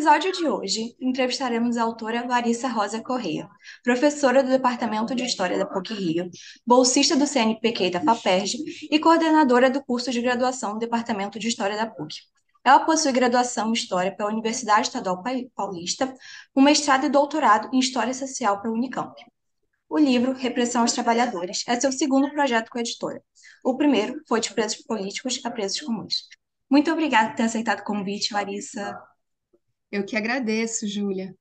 episódio de hoje, entrevistaremos a autora Larissa Rosa Correia, professora do Departamento de História da PUC-Rio, bolsista do CNPq e da FAPERJ e coordenadora do curso de graduação do Departamento de História da PUC. Ela possui graduação em História pela Universidade Estadual Paulista, um mestrado e doutorado em História Social pela Unicamp. O livro Repressão aos Trabalhadores é seu segundo projeto com a editora. O primeiro foi De Presos Políticos a Presos Comuns. Muito obrigada por ter aceitado o convite, Larissa. Eu que agradeço, Júlia.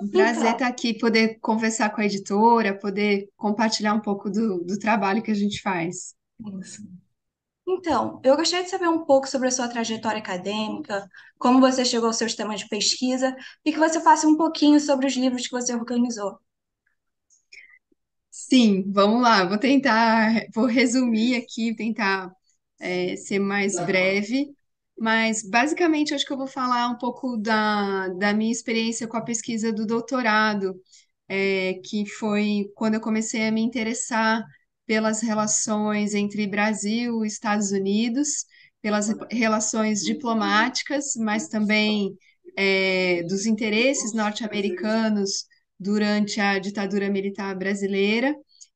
Um prazer Então, estar aqui, poder conversar com a editora, poder compartilhar um pouco do trabalho que a gente faz. isso. Então, eu gostaria de saber um pouco sobre a sua trajetória acadêmica, como você chegou aos seus temas de pesquisa e que você faça um pouquinho sobre os livros que você organizou. Sim, vamos lá. Vou resumir aqui, tentar ser mais breve, mas basicamente acho que eu vou falar um pouco da minha experiência com a pesquisa do doutorado, que foi quando eu comecei a me interessar pelas relações entre Brasil e Estados Unidos, pelas relações diplomáticas, mas também dos interesses norte-americanos durante a ditadura militar brasileira,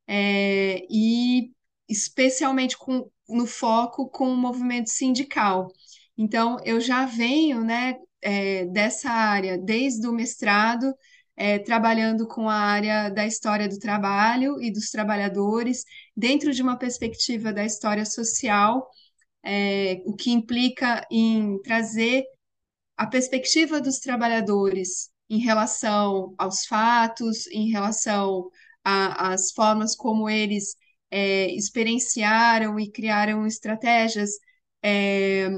e especialmente no foco com o movimento sindical. Então, eu já venho, né, dessa área desde o mestrado, trabalhando com a área da história do trabalho e dos trabalhadores, dentro de uma perspectiva da história social, o que implica em trazer a perspectiva dos trabalhadores em relação aos fatos, em relação às formas como eles experienciaram e criaram estratégias é,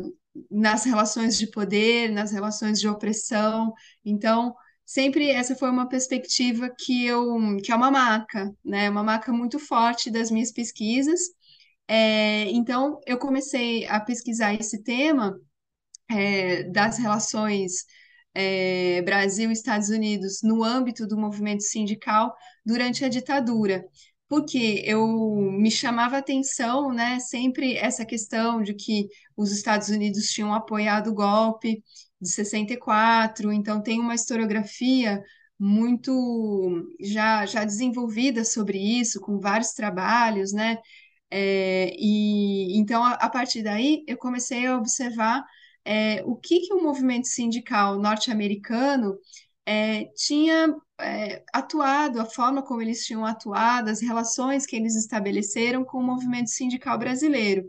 nas relações de poder, nas relações de opressão. Então, sempre essa foi uma perspectiva que é uma marca, né? Uma marca muito forte das minhas pesquisas. Então, eu comecei a pesquisar esse tema das relações Brasil e Estados Unidos no âmbito do movimento sindical durante a ditadura, porque eu me chamava a atenção, né, sempre essa questão de que os Estados Unidos tinham apoiado o golpe de 64, então tem uma historiografia muito já desenvolvida sobre isso, com vários trabalhos, né? E então a partir daí eu comecei a observar o que o movimento sindical norte-americano tinha atuado, a forma como eles tinham atuado, as relações que eles estabeleceram com o movimento sindical brasileiro,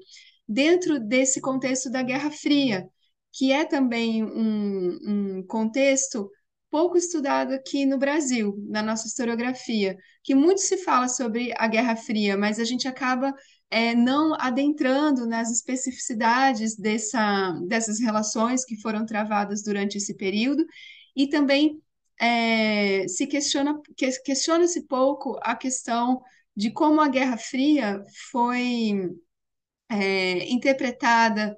dentro desse contexto da Guerra Fria, que é também um contexto pouco estudado aqui no Brasil, na nossa historiografia, que muito se fala sobre a Guerra Fria, mas a gente acaba não adentrando nas especificidades dessas relações que foram travadas durante esse período, e também questiona-se pouco a questão de como a Guerra Fria foi interpretada,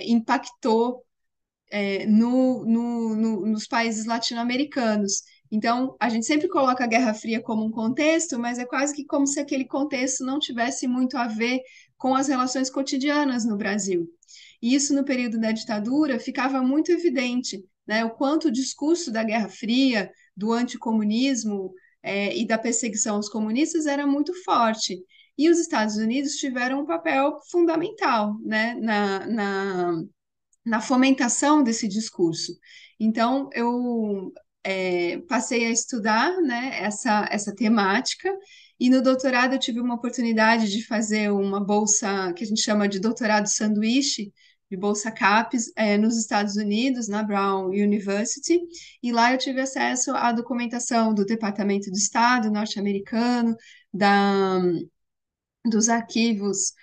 impactou nos países latino-americanos. Então, a gente sempre coloca a Guerra Fria como um contexto, mas é quase que como se aquele contexto não tivesse muito a ver com as relações cotidianas no Brasil. E isso, no período da ditadura, ficava muito evidente, né? O quanto o discurso da Guerra Fria, do anticomunismo, e da perseguição aos comunistas era muito forte. E os Estados Unidos tiveram um papel fundamental, né, na fomentação desse discurso. Então, eu passei a estudar, né, essa temática, e no doutorado eu tive uma oportunidade de fazer uma bolsa que a gente chama de doutorado sanduíche, de bolsa CAPES, nos Estados Unidos, na Brown University, e lá eu tive acesso à documentação do Departamento de Estado norte-americano, da, dos arquivos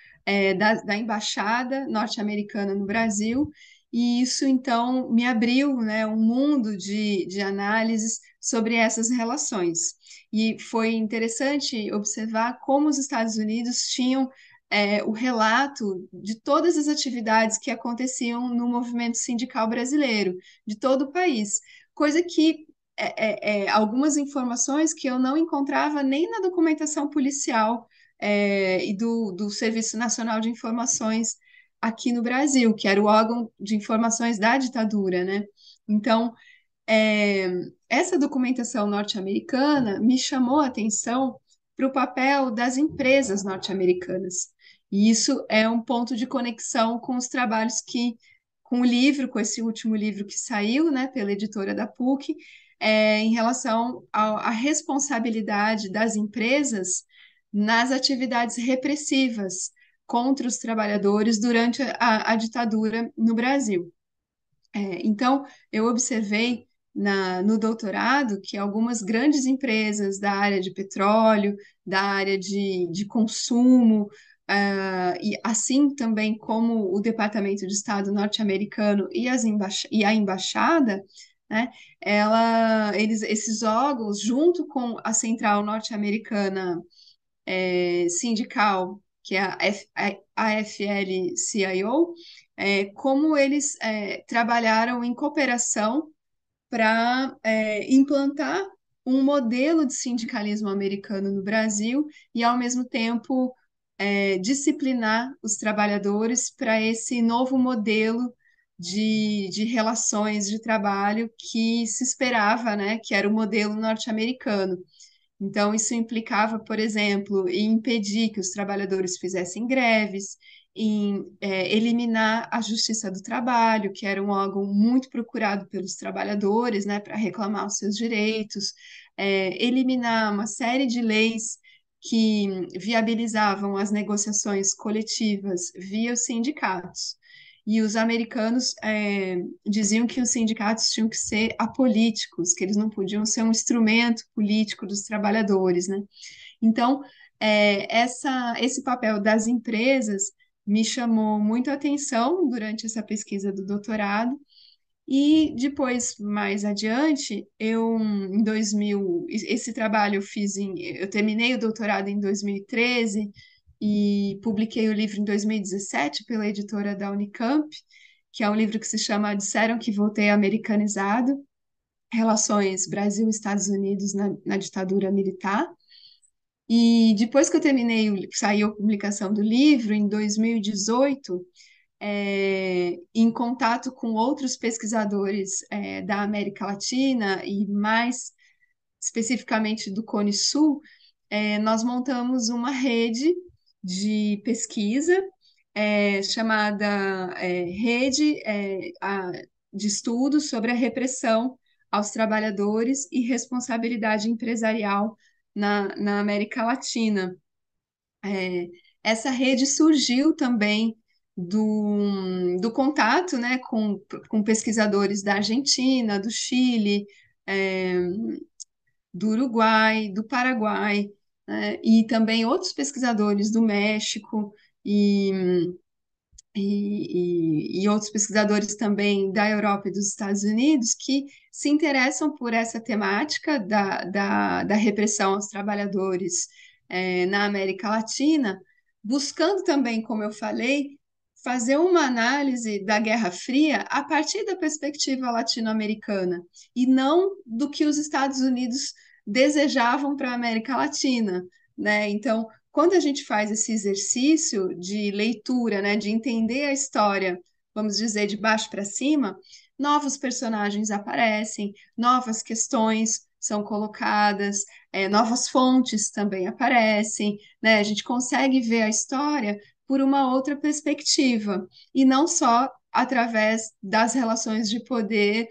da embaixada norte-americana no Brasil, e isso então me abriu, né, um mundo de análises sobre essas relações. E foi interessante observar como os Estados Unidos tinham o relato de todas as atividades que aconteciam no movimento sindical brasileiro, de todo o país, coisa que algumas informações que eu não encontrava nem na documentação policial e do Serviço Nacional de Informações aqui no Brasil, que era o órgão de informações da ditadura, né? Então, é, essa documentação norte-americana me chamou a atenção para o papel das empresas norte-americanas. E isso é um ponto de conexão com os trabalhos com o livro, com esse último livro que saiu, né, pela editora da PUC, em relação à responsabilidade das empresas nas atividades repressivas contra os trabalhadores durante a ditadura no Brasil. Então, eu observei no doutorado que algumas grandes empresas da área de petróleo, da área de consumo, e assim também como o Departamento de Estado norte-americano e a embaixada, né, esses órgãos, junto com a Central Norte-Americana sindical, que é a AFL-CIO, como eles trabalharam em cooperação para implantar um modelo de sindicalismo americano no Brasil e, ao mesmo tempo, disciplinar os trabalhadores para esse novo modelo de relações de trabalho que se esperava, né, que era o modelo norte-americano. Então, isso implicava, por exemplo, em impedir que os trabalhadores fizessem greves, em eliminar a Justiça do Trabalho, que era um órgão muito procurado pelos trabalhadores, né, para reclamar os seus direitos, eliminar uma série de leis que viabilizavam as negociações coletivas via os sindicatos. E os americanos diziam que os sindicatos tinham que ser apolíticos, que eles não podiam ser um instrumento político dos trabalhadores, né? Então, esse papel das empresas me chamou muito a atenção durante essa pesquisa do doutorado, e depois, mais adiante, em 2000, esse trabalho eu terminei o doutorado em 2013 e publiquei o livro em 2017 pela editora da Unicamp, que é um livro que se chama Disseram que Voltei Americanizado, Relações Brasil-Estados Unidos na Ditadura Militar. E depois que eu terminei, saiu a publicação do livro, em 2018, em contato com outros pesquisadores da América Latina e mais especificamente do Cone Sul, nós montamos uma rede de pesquisa chamada Rede de Estudos sobre a Repressão aos Trabalhadores e Responsabilidade Empresarial na América Latina. É, essa rede surgiu também do contato, né, com pesquisadores da Argentina, do Chile, é, do Uruguai, do Paraguai, né, e também outros pesquisadores do México e outros pesquisadores também da Europa e dos Estados Unidos que se interessam por essa temática da repressão aos trabalhadores na América Latina, buscando também, como eu falei, fazer uma análise da Guerra Fria a partir da perspectiva latino-americana e não do que os Estados Unidos desejavam para a América Latina, né? Então, quando a gente faz esse exercício de leitura, né, de entender a história, vamos dizer, de baixo para cima, novos personagens aparecem, novas questões são colocadas, novas fontes também aparecem, né? A gente consegue ver a história por uma outra perspectiva, e não só através das relações de poder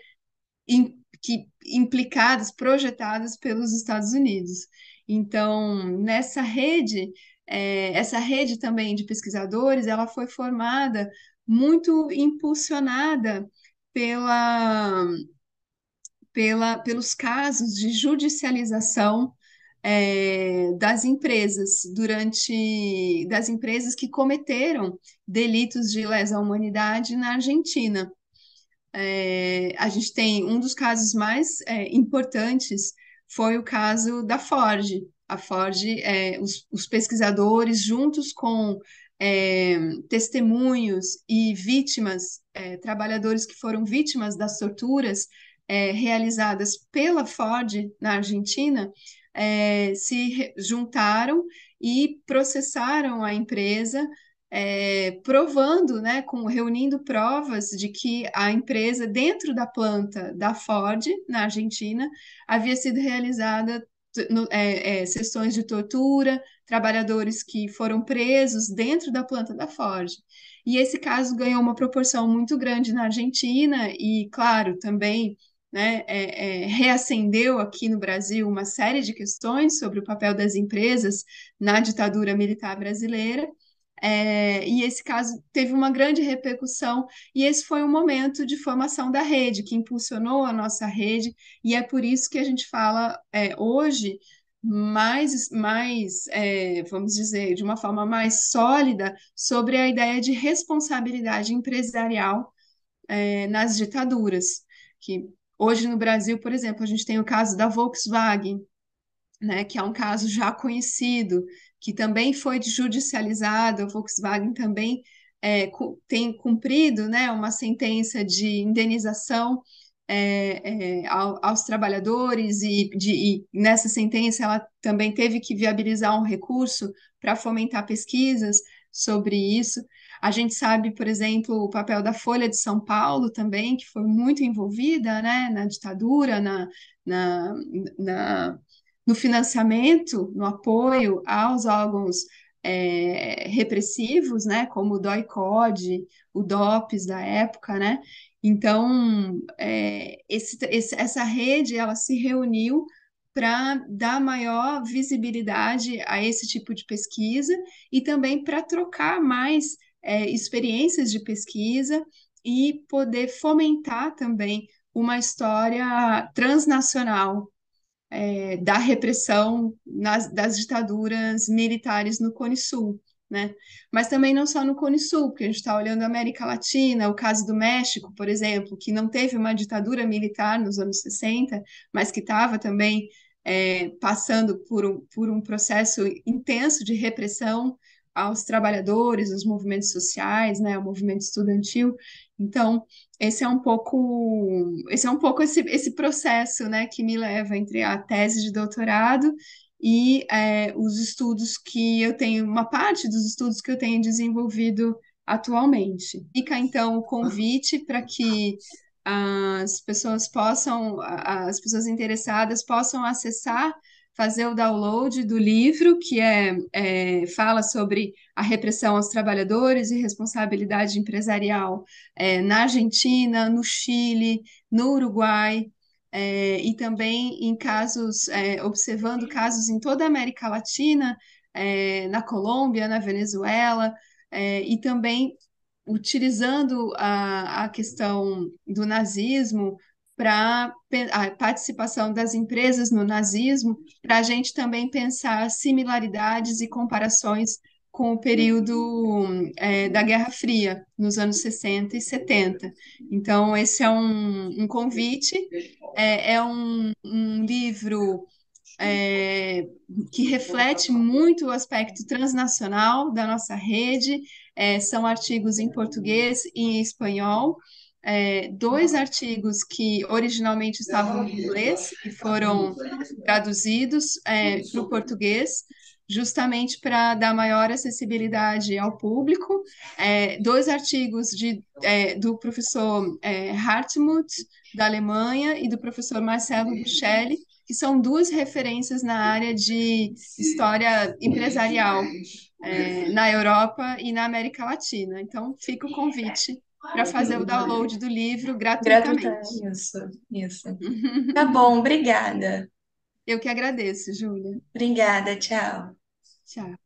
implicadas, projetadas pelos Estados Unidos. Então, essa rede também de pesquisadores, ela foi formada muito impulsionada pela, pelos casos de judicialização das empresas que cometeram delitos de lesa humanidade na Argentina. A gente tem um dos casos mais importantes foi o caso da Ford. A Ford, os pesquisadores, juntos com testemunhos e vítimas, trabalhadores que foram vítimas das torturas realizadas pela Ford na Argentina, juntaram e processaram a empresa provando, né, reunindo provas de que a empresa, dentro da planta da Ford, na Argentina, havia sido realizada sessões de tortura, trabalhadores que foram presos dentro da planta da Ford. E esse caso ganhou uma proporção muito grande na Argentina e, claro, também, né, reacendeu aqui no Brasil uma série de questões sobre o papel das empresas na ditadura militar brasileira. E esse caso teve uma grande repercussão, e esse foi um momento de formação da rede, que impulsionou a nossa rede, e é por isso que a gente fala hoje vamos dizer, de uma forma mais sólida, sobre a ideia de responsabilidade empresarial nas ditaduras. Que hoje no Brasil, por exemplo, a gente tem o caso da Volkswagen, né, que é um caso já conhecido, que também foi judicializado. A Volkswagen também tem cumprido, né, uma sentença de indenização aos trabalhadores, e nessa sentença ela também teve que viabilizar um recurso para fomentar pesquisas sobre isso. A gente sabe, por exemplo, o papel da Folha de São Paulo também, que foi muito envolvida, né, na ditadura, na, na no financiamento, no apoio aos órgãos repressivos, né, como o DOI-CODE, o DOPS da época, né? Então, essa rede, ela se reuniu para dar maior visibilidade a esse tipo de pesquisa e também para trocar mais experiências de pesquisa e poder fomentar também uma história transnacional da repressão das ditaduras militares no Cone Sul, né? Mas também não só no Cone Sul, porque a gente está olhando a América Latina, o caso do México, por exemplo, que não teve uma ditadura militar nos anos 60, mas que estava também passando por um processo intenso de repressão aos trabalhadores, aos movimentos sociais, né, ao movimento estudantil. Então, esse é um pouco esse processo, né, que me leva entre a tese de doutorado e os estudos que eu tenho, uma parte dos estudos que eu tenho desenvolvido atualmente. Fica então o convite para que as pessoas interessadas possam acessar, fazer o download do livro, que fala sobre a repressão aos trabalhadores e responsabilidade empresarial na Argentina, no Chile, no Uruguai, e também em casos, observando casos em toda a América Latina, na Colômbia, na Venezuela, e também utilizando a questão do nazismo para a participação das empresas no nazismo, para a gente também pensar similaridades e comparações com o período da Guerra Fria, nos anos 60 e 70. Então, esse é um convite, um livro é, que reflete muito o aspecto transnacional da nossa rede. São artigos em português e em espanhol. Dois artigos que originalmente estavam em inglês e foram traduzidos para o português, justamente para dar maior acessibilidade ao público. Dois artigos do professor Hartmut, da Alemanha, e do professor Marcelo Buchelli, que são duas referências na área de história empresarial na Europa e na América Latina. Então, fica o convite para fazer o download do livro gratuitamente. Gratuitamente, isso. Tá bom, obrigada. Eu que agradeço, Júlia. Obrigada, tchau. Tchau.